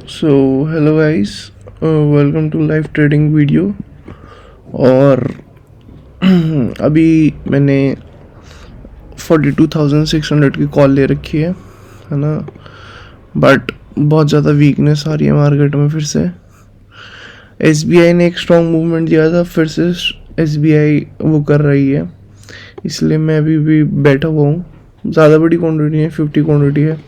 So hello guys, welcome to live trading video. और अभी मैंने 42,600 की कॉल ले रखी है ना। बट बहुत ज़्यादा वीकनेस आ रही है मार्केट में। फिर से एसबीआई ने एक स्ट्रॉन्ग मूवमेंट दिया था, फिर से एसबीआई वो कर रही है, इसलिए मैं अभी भी बैठा हुआ हूँ। ज़्यादा बड़ी क्वान्टिटी है, 50 क्वान्टिटी है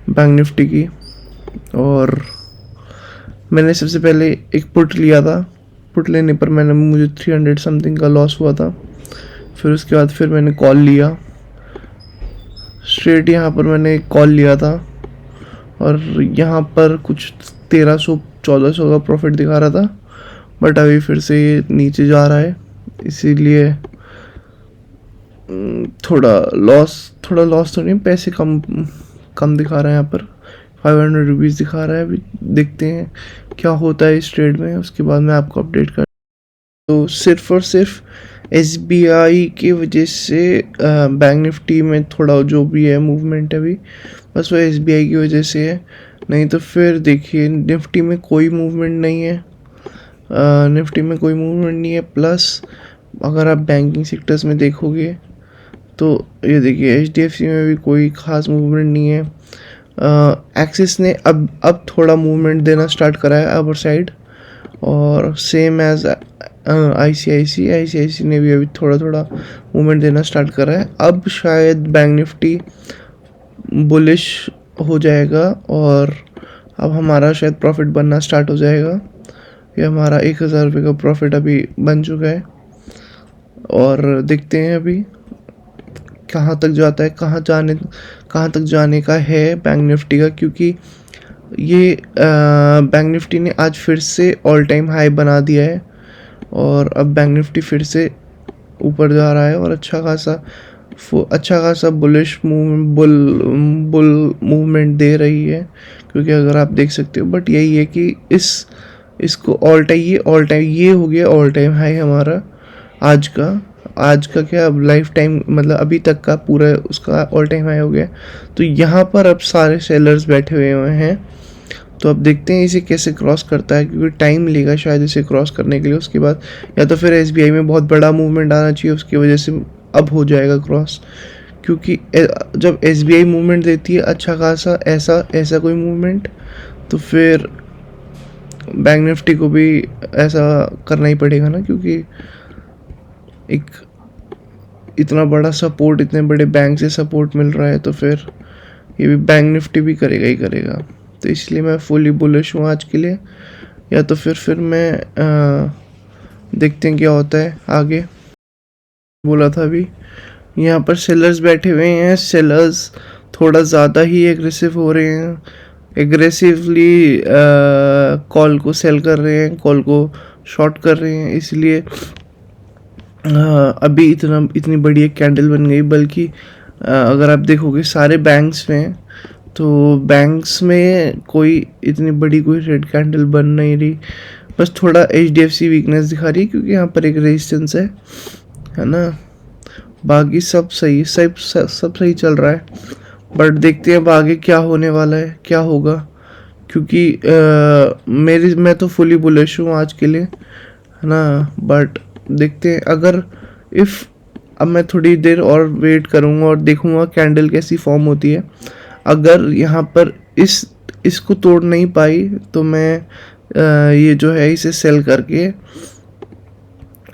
बैंक निफ्टी की। और मैंने सबसे पहले एक पुट लिया था। पुट लेने पर मुझे 300 समथिंग का लॉस हुआ था। फिर उसके बाद फिर मैंने कॉल लिया स्ट्रेट। यहाँ पर मैंने कॉल लिया था और यहाँ पर कुछ 1300-1400 का प्रॉफिट दिखा रहा था। बट अभी फिर से ये नीचे जा रहा है, इसीलिए थोड़ा लॉस तो नहीं, पैसे कम कम दिखा रहा है। यहाँ पर 500 रुपीज़ दिखा रहा है। अभी देखते हैं क्या होता है इस ट्रेड में, उसके बाद मैं आपको अपडेट कर। तो सिर्फ और सिर्फ एसबीआई की वजह से बैंक निफ्टी में थोड़ा जो भी है मूवमेंट है अभी, बस वो एसबीआई की वजह से है। नहीं तो फिर देखिए निफ्टी में कोई मूवमेंट नहीं है। निफ्टी में कोई मूवमेंट नहीं है। प्लस अगर आप बैंकिंग सेक्टर्स में देखोगे तो ये देखिए एचडीएफसी में भी कोई ख़ास मूवमेंट नहीं है। एक्सिस ने अब थोड़ा मूवमेंट देना स्टार्ट करा है अपर साइड, और सेम एज आईसीआईसी ने भी अभी थोड़ा थोड़ा मूवमेंट देना स्टार्ट करा है। अब शायद बैंक निफ्टी बुलिश हो जाएगा और अब हमारा शायद प्रॉफिट बनना स्टार्ट हो जाएगा। ये हमारा 1,000 रुपये का प्रॉफिट अभी बन चुका है और देखते हैं अभी कहाँ तक जाता है, कहाँ तक जाने का है बैंक निफ्टी का। क्योंकि ये बैंक निफ्टी ने आज फिर से ऑल टाइम हाई बना दिया है और अब बैंक निफ्टी फिर से ऊपर जा रहा है और अच्छा खासा बुलिश मूवमेंट दे रही है। क्योंकि अगर आप देख सकते हो, बट यही है कि इसको ऑल टाइम ये हो गया ऑल टाइम हाई हमारा आज का क्या, अब लाइफ टाइम मतलब अभी तक का पूरा उसका ऑल टाइम हाई हो गया। तो यहाँ पर अब सारे सेलर्स बैठे हुए हैं। तो अब देखते हैं इसे कैसे क्रॉस करता है, क्योंकि टाइम लेगा शायद इसे क्रॉस करने के लिए। उसके बाद या तो फिर एसबीआई में बहुत बड़ा मूवमेंट आना चाहिए, उसकी वजह से अब हो जाएगा क्रॉस। क्योंकि जब एसबीआई मूवमेंट देती है अच्छा खासा ऐसा कोई मूवमेंट, तो फिर बैंक निफ्टी को भी ऐसा करना ही पड़ेगा ना। क्योंकि एक इतना बड़ा सपोर्ट, इतने बड़े बैंक से सपोर्ट मिल रहा है, तो फिर ये भी बैंक निफ्टी भी करेगा ही करेगा। तो इसलिए मैं फुली बुलिश हूँ आज के लिए। या तो फिर मैं देखते हैं क्या होता है आगे। बोला था अभी यहाँ पर सेलर्स बैठे हुए हैं। सेलर्स थोड़ा ज़्यादा ही एग्रेसिव हो रहे हैं, एग्रेसिवली कॉल को सेल कर रहे हैं, कॉल को शॉर्ट कर रहे हैं। इसलिए अभी इतनी बड़ी एक कैंडल बन गई। बल्कि अगर आप देखोगे सारे बैंक्स में, तो बैंक्स में कोई इतनी बड़ी कोई रेड कैंडल बन नहीं रही। बस थोड़ा एचडीएफसी वीकनेस दिखा रही है, क्योंकि यहाँ पर एक रेजिस्टेंस है ना। बाकी सब सही, सब सही चल रहा है। बट देखते हैं अब आगे क्या होने वाला है, क्या होगा। क्योंकि मैं तो फुली बुलिश हूँ आज के लिए, है ना। बट देखते हैं अगर अब मैं थोड़ी देर और वेट करूँगा और देखूँगा कैंडल कैसी फॉर्म होती है। अगर यहाँ पर इसको तोड़ नहीं पाई तो मैं ये जो है इसे सेल करके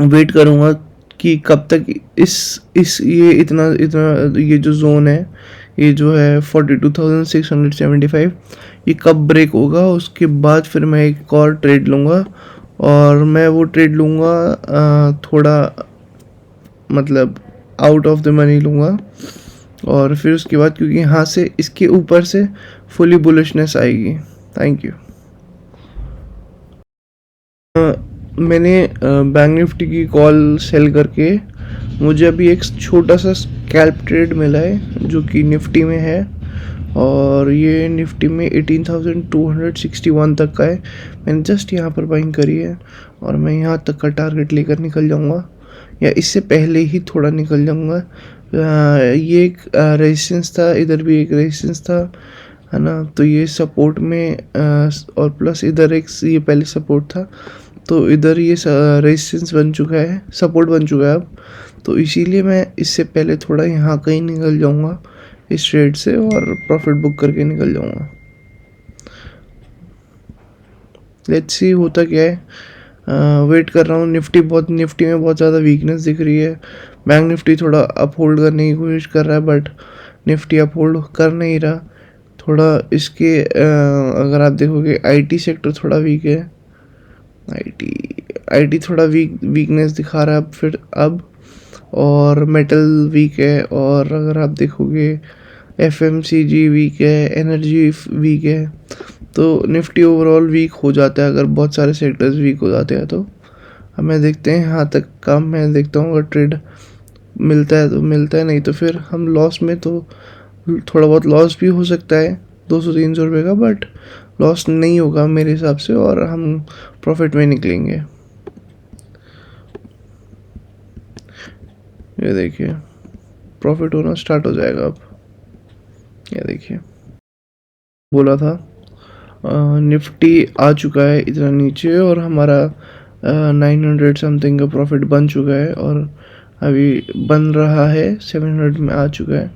वेट करूँगा कि कब तक ये इतना ये जो जोन है, ये जो है 42,675, ये कब ब्रेक होगा। उसके बाद फिर मैं एक और ट्रेड लूँगा, और मैं वो ट्रेड लूँगा थोड़ा मतलब आउट ऑफ द मनी लूँगा। और फिर उसके बाद क्योंकि यहाँ से इसके ऊपर से फुली बुलिशनेस आएगी। Thank you. मैंने बैंक निफ्टी की कॉल सेल करके मुझे अभी एक छोटा सा स्कैल्प ट्रेड मिला है, जो कि निफ्टी में है। और ये निफ्टी में 18,261 तक का है। मैंने जस्ट यहाँ पर बाइंग करी है और मैं यहाँ तक का टारगेट लेकर निकल जाऊँगा, या इससे पहले ही थोड़ा निकल जाऊँगा। ये एक रेजिस्टेंस था, इधर भी एक रेजिस्टेंस था, है ना। तो ये सपोर्ट में और प्लस इधर एक ये पहले सपोर्ट था, तो इधर ये रेजिस्टेंस बन चुका है, सपोर्ट बन चुका है अब। तो इसीलिए मैं इससे पहले थोड़ा यहाँ कहीं निकल जाऊँगा इस ट्रेड से और प्रॉफिट बुक करके निकल जाऊँगा। लेट्स सी होता क्या है। वेट कर रहा हूँ। निफ्टी में बहुत ज़्यादा वीकनेस दिख रही है। बैंक निफ्टी थोड़ा अप होल्ड करने की कोशिश कर रहा है, बट निफ्टी अप होल्ड कर नहीं रहा। थोड़ा इसके अगर आप देखोगे आईटी सेक्टर थोड़ा वीक है। आईटी थोड़ा वीकनेस दिखा रहा है फिर अब। और मेटल वीक है, और अगर आप देखोगे एफएमसीजी वीक है, एनर्जी वीक है। तो निफ्टी ओवरऑल वीक हो जाता है अगर बहुत सारे सेक्टर्स वीक हो जाते हैं। तो हमें देखते हैं यहाँ तक का। मैं देखता हूँ अगर ट्रेड मिलता है तो मिलता है, नहीं तो फिर हम लॉस में, तो थोड़ा बहुत लॉस भी हो सकता है 200-300 रुपये का, बट लॉस नहीं होगा मेरे हिसाब से, और हम प्रॉफिट में निकलेंगे। ये देखिए प्रॉफिट होना स्टार्ट हो जाएगा अब। ये देखिए बोला था निफ्टी आ चुका है इतना नीचे, और हमारा 900 समथिंग का प्रॉफिट बन चुका है, और अभी बन रहा है 700 में आ चुका है,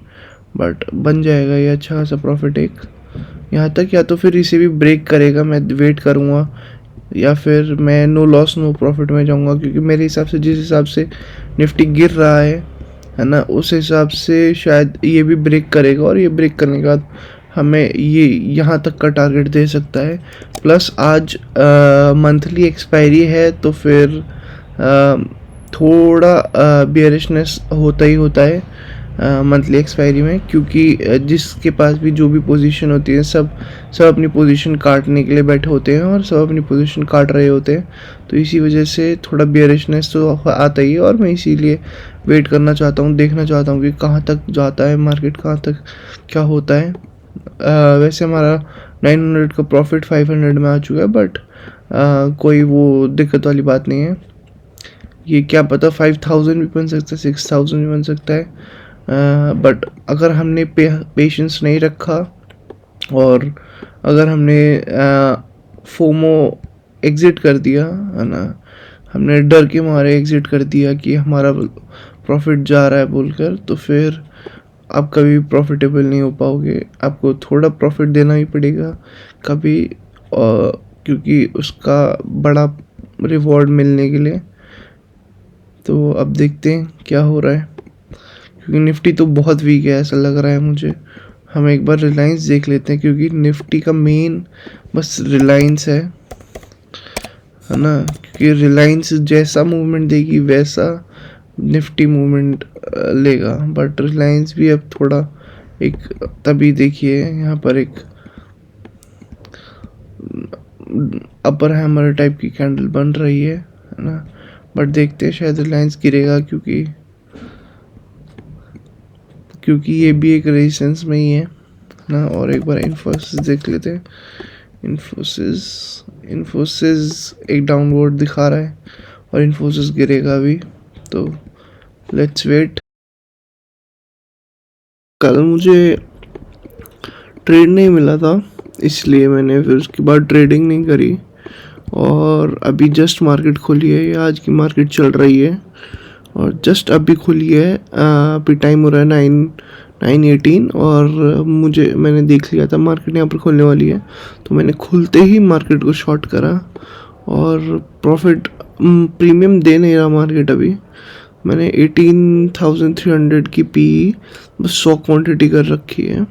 बट बन जाएगा ये अच्छा खासा प्रॉफिट एक यहाँ तक। या तो फिर इसे भी ब्रेक करेगा, मैं वेट करूँगा, या फिर मैं नो लॉस नो प्रॉफिट में जाऊँगा, क्योंकि मेरे हिसाब से जिस हिसाब से निफ्टी गिर रहा है ना, उस हिसाब से शायद ये भी ब्रेक करेगा, और ये ब्रेक करने के बाद हमें ये यहाँ तक का टारगेट दे सकता है। प्लस आज मंथली एक्सपायरी है, तो फिर थोड़ा बियरिशनेस होता ही होता है मंथली एक्सपायरी में, क्योंकि जिसके पास भी जो भी पोजीशन होती है सब अपनी पोजीशन काटने के लिए बैठे होते हैं, और सब अपनी पोजीशन काट रहे होते हैं। तो इसी वजह से थोड़ा बियरिशनेस तो आता ही है, और मैं इसीलिए वेट करना चाहता हूँ, देखना चाहता हूँ कि कहाँ तक जाता है मार्केट, कहाँ तक क्या होता है। वैसे हमारा 900 का प्रॉफिट 500 में आ चुका है, बट कोई वो दिक्कत वाली बात नहीं है। ये क्या पता 5000 भी बन सकता है, 6000 भी बन सकता है, बट अगर हमने पेशेंस नहीं रखा, और अगर हमने फोमो एग्ज़िट कर दिया है ना, हमने डर के मारे एग्ज़िट कर दिया कि हमारा प्रॉफिट जा रहा है बोलकर, तो फिर आप कभी प्रॉफिटेबल नहीं हो पाओगे। आपको थोड़ा प्रॉफिट देना ही पड़ेगा कभी, क्योंकि उसका बड़ा रिवॉर्ड मिलने के लिए। तो अब देखते हैं क्या हो रहा है, क्योंकि निफ्टी तो बहुत वीक है ऐसा लग रहा है मुझे। हम एक बार रिलायंस देख लेते हैं, क्योंकि निफ्टी का मेन बस रिलायंस है ना, क्योंकि रिलायंस जैसा मूवमेंट देगी वैसा निफ्टी मूवमेंट लेगा। बट रिलायंस भी अब थोड़ा एक, तभी देखिए यहाँ पर एक अपर हैमर टाइप की कैंडल बन रही है ना, बट देखते हैं शायद रिलायंस गिरेगा, क्योंकि ये भी एक रेजिस्टेंस में ही है ना। और एक बार इन्फोसिस देख लेते हैं। इन्फोसिस एक डाउनवर्ड दिखा रहा है, और इन्फोसिस गिरेगा भी, तो लेट्स वेट। कल मुझे ट्रेड नहीं मिला था, इसलिए मैंने फिर उसके बाद ट्रेडिंग नहीं करी, और अभी जस्ट मार्केट खुली है। ये आज की मार्केट चल रही है, और जस्ट अभी खुली है। अभी टाइम हो रहा है 9:18, और मैंने देख लिया था मार्केट यहाँ पर खुलने वाली है, तो मैंने खुलते ही मार्केट को शॉर्ट करा, और प्रॉफिट प्रीमियम दे नहीं रहा मार्केट अभी। मैंने 18,300 की पी बस 100 क्वांटिटी कर रखी है,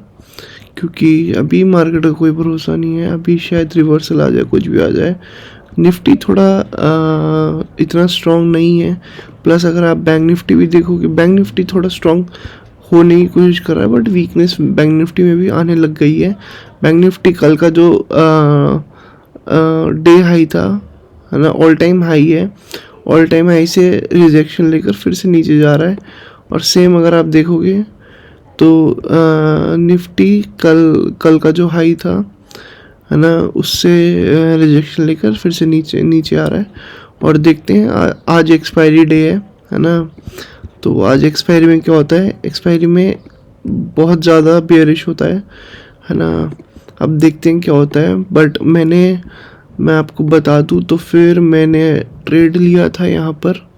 क्योंकि अभी मार्केट का कोई भरोसा नहीं है। अभी शायद रिवर्सल आ जाए, कुछ भी आ जाए। निफ्टी थोड़ा इतना स्ट्रॉन्ग नहीं है। प्लस अगर आप बैंक निफ्टी भी देखोगे, बैंक निफ्टी थोड़ा स्ट्रॉन्ग होने की कोशिश कर रहा है, बट वीकनेस बैंक निफ्टी में भी आने लग गई है। बैंक निफ्टी कल का जो डे हाई था है ना, ऑल टाइम हाई है, ऑल टाइम हाई से रिजेक्शन लेकर फिर से नीचे जा रहा है। और सेम अगर आप देखोगे तो निफ्टी कल का जो हाई था है ना, उससे रिजेक्शन लेकर फिर से नीचे आ रहा है। और देखते हैं आज एक्सपायरी डे है ना, तो आज एक्सपायरी में क्या होता है। एक्सपायरी में बहुत ज़्यादा बेयरिश होता है ना। अब देखते हैं क्या होता है। बट मैं आपको बता दूं तो फिर मैंने ट्रेड लिया था यहाँ पर,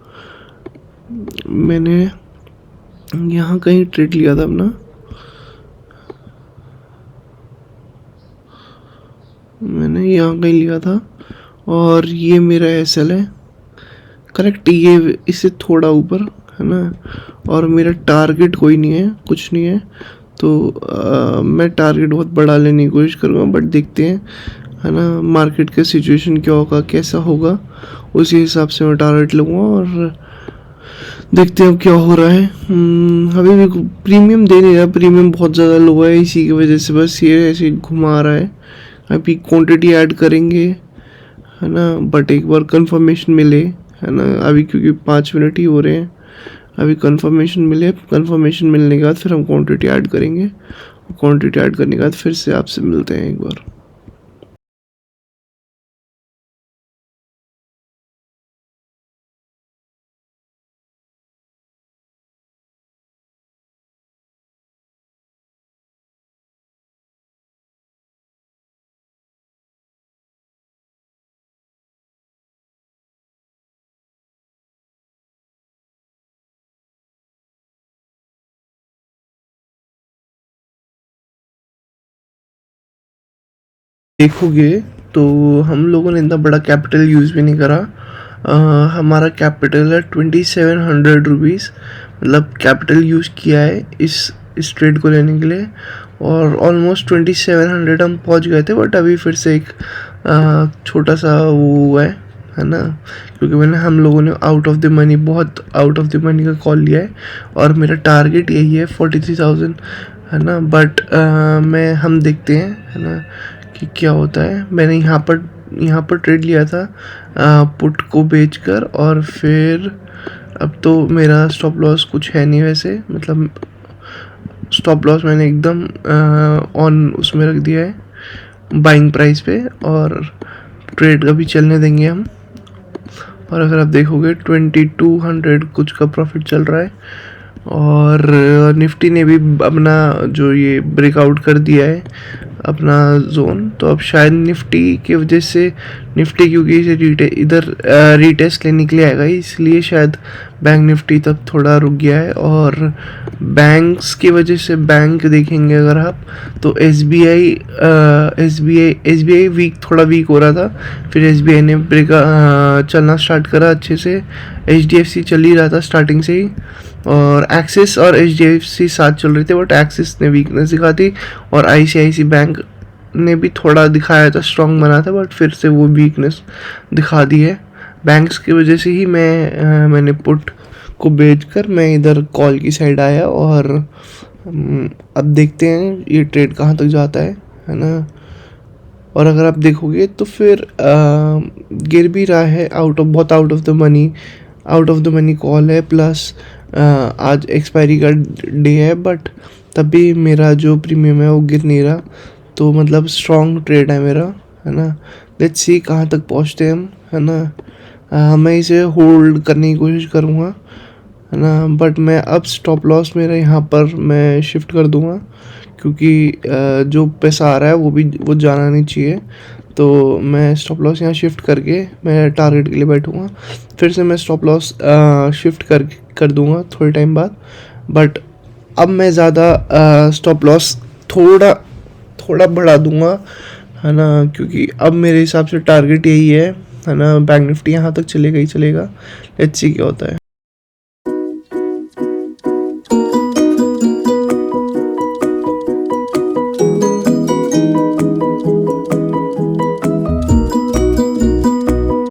मैंने यहाँ कहीं ट्रेड लिया था अपना, मैंने यहाँ कहीं लिया था और ये मेरा एसएल है, करेक्ट, ये इससे थोड़ा ऊपर है ना। और मेरा टारगेट कोई नहीं है, कुछ नहीं है, तो मैं टारगेट बहुत बड़ा लेने की कोशिश करूँगा। बट देखते हैं है ना, मार्केट का सिचुएशन क्या होगा, कैसा होगा, उसी हिसाब से मैं टारगेट लूँगा और देखते हैं अब क्या हो रहा है। अभी भी प्रीमियम दे नहीं रहा, प्रीमियम बहुत ज़्यादा लो है, इसी की वजह से बस ये ऐसे घुमा रहा है। अभी क्वांटिटी ऐड करेंगे है ना, बट एक बार कंफर्मेशन मिले है ना, अभी क्योंकि 5 मिनट ही हो रहे हैं, अभी कंफर्मेशन मिले, कंफर्मेशन मिलने के बाद फिर हम क्वांटिटी ऐड करेंगे। क्वांटिटी ऐड करने के बाद फिर से आपसे मिलते हैं एक बार। देखोगे तो हम लोगों ने इतना बड़ा कैपिटल यूज़ भी नहीं करा। हमारा कैपिटल है 2700 रुपीज़, मतलब कैपिटल यूज़ किया है इस ट्रेड को लेने के लिए। और ऑलमोस्ट 2700 हम पहुंच गए थे, बट अभी फिर से एक छोटा सा वो हुआ है ना, क्योंकि हम लोगों ने आउट ऑफ द मनी, बहुत आउट ऑफ द मनी का कॉल लिया है और मेरा टारगेट यही है 43,000 है ना। बट हम देखते हैं है ना कि क्या होता है। मैंने यहाँ पर ट्रेड लिया था पुट को बेचकर, और फिर अब तो मेरा स्टॉप लॉस कुछ है नहीं वैसे, मतलब स्टॉप लॉस मैंने एकदम ऑन उसमें रख दिया है बाइंग प्राइस पे, और ट्रेड का भी चलने देंगे हम। और अगर आप देखोगे 2200 कुछ का प्रॉफिट चल रहा है, और निफ्टी ने भी अपना जो ये ब्रेकआउट कर दिया है अपना जोन, तो अब शायद निफ्टी की वजह से, निफ्टी क्योंकि इसे इधर रीटेस्ट लेने के लिए आएगा, इसलिए शायद बैंक निफ्टी तक थोड़ा रुक गया है। और बैंक्स की वजह से, बैंक देखेंगे अगर आप तो एस बी आई थोड़ा वीक हो रहा था, फिर एस बी आई ने चलना स्टार्ट करा अच्छे से। एच डी एफ सी चल ही रहा था स्टार्टिंग से ही, और एक्सिस और एच डी एफ सी साथ चल रहे थे, बट एक्सिस ने वीकनेस दिखा दी और आई सी आई सी बैंक ने भी थोड़ा दिखाया था, स्ट्रॉन्ग बना था, बट फिर से वो वीकनेस दिखा दी है। बैंक्स की वजह से ही मैंने पुट को बेचकर मैं इधर कॉल की साइड आया, और अब देखते हैं ये ट्रेड कहाँ तक जाता है ना। और अगर आप देखोगे तो फिर गिर भी रहा है, बहुत out of the money call है, प्लस आज एक्सपायरी का डे है, बट तभी मेरा जो प्रीमियम है वो गिर नहीं रहा, तो मतलब स्ट्रॉन्ग ट्रेड है मेरा है ना। लेट्स सी कहाँ तक पहुँचते हैं हम है ना। मैं इसे होल्ड करने की कोशिश करूँगा है ना, बट मैं अब स्टॉप लॉस मेरा यहाँ पर मैं शिफ्ट कर दूँगा, क्योंकि जो पैसा आ रहा है वो जाना नहीं चाहिए। तो मैं स्टॉप लॉस यहाँ शिफ्ट करके मैं टारगेट के लिए बैठूँगा, फिर से मैं स्टॉप लॉस शिफ्ट कर दूँगा थोड़े टाइम बाद। बट अब मैं ज़्यादा स्टॉप लॉस थोड़ा बढ़ा दूँगा है ना, क्योंकि अब मेरे हिसाब से टारगेट यही है ना, बैंक निफ्टी यहाँ तक चलेगा ही चलेगा। लेट्स सी क्या होता है।